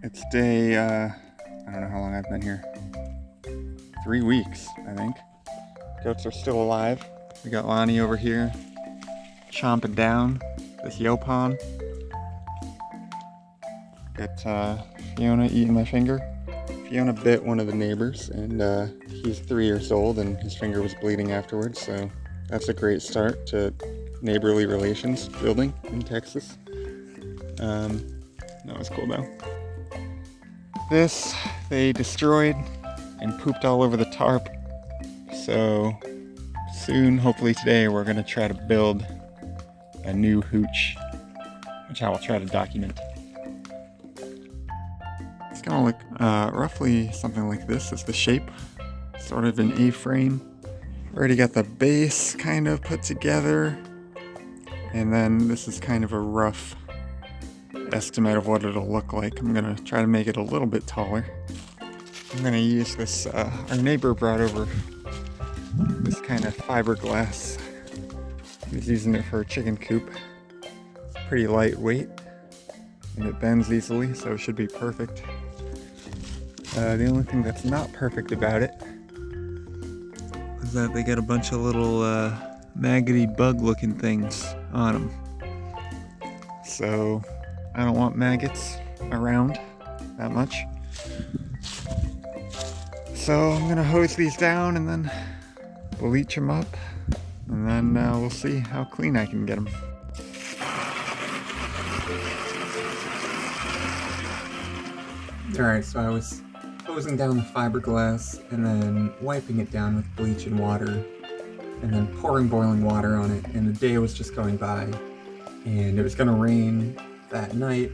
It's day, I don't know how long I've been here. 3 weeks, I think. Goats are still alive. We got Lonnie over here chomping down this yopon. Got Fiona eating my finger. Fiona bit one of the neighbors, and he's 3 years old, and his finger was bleeding afterwards, so that's a great start to neighborly relations building in Texas. That was cool though. This they destroyed and pooped all over the tarp, so soon, hopefully today, we're going to try to build a new hooch, which I will try to document. It's going to look roughly something like this. It's the shape, sort of an A-frame. Already got the base kind of put together, and then this is kind of a rough estimate of what it'll look like. I'm going to try to make it a little bit taller. I'm going to use this, our neighbor brought over this kind of fiberglass. He's using it for a chicken coop. It's pretty lightweight and it bends easily, so it should be perfect. The only thing that's not perfect about it is that they got a bunch of little maggoty bug looking things on them. So I don't want maggots around that much. So I'm gonna hose these down and then bleach them up, and then we'll see how clean I can get them. Alright, so I was hosing down the fiberglass and then wiping it down with bleach and water, and then pouring boiling water on it, and the day was just going by, and it was gonna rain that night,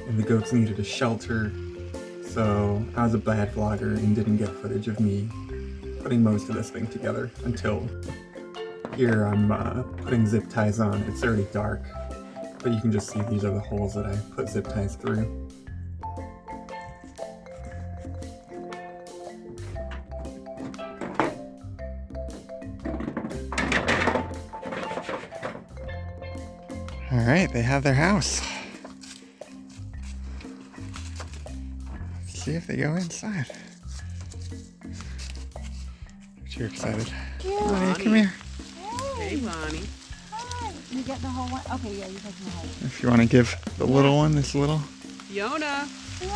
and the goats needed a shelter, so I was a bad vlogger and didn't get footage of me putting most of this thing together until here I'm putting zip ties on. It's already dark, but you can just see these are the holes that I put zip ties through. Alright, they have their house. Let's see if they go inside. You're excited. Lonnie, come here. Hey, Lonnie. Hi. You get the whole one? Okay, yeah, you take the whole one. If you want to give the little one this little. Fiona. Fiona!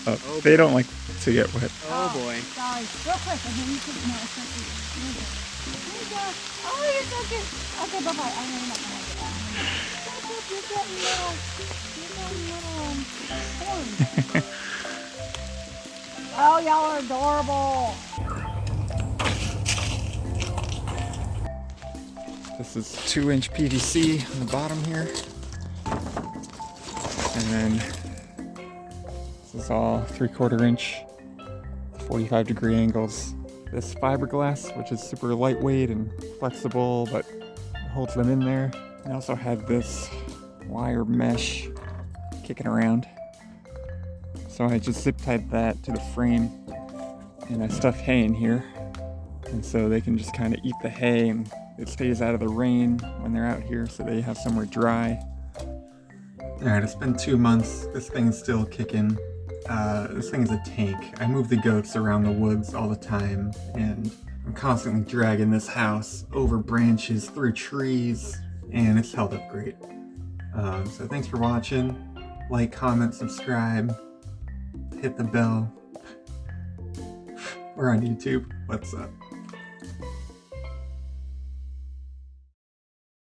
Oh, they don't like to get wet. Oh, boy. Sorry. Real quick, and then you can... No, it's not you. Here you go. Oh, you're so cute. Okay, bye-bye. I'm going to let my hand get out. You're getting little... Oh, y'all are adorable. This is 2-inch PVC on the bottom here. And then this is all 3/4 inch, 45-degree angles. This fiberglass, which is super lightweight and flexible, but holds them in there. I also have this wire mesh kicking around. So I just zip tied that to the frame, and I stuff hay in here. And so they can just kind of eat the hay, and it stays out of the rain when they're out here, so they have somewhere dry. Alright, it's been 2 months. This thing's still kicking. This thing is a tank. I move the goats around the woods all the time, and I'm constantly dragging this house over branches, through trees, and it's held up great. So thanks for watching. Like, comment, subscribe, hit the bell. We're on YouTube. What's up?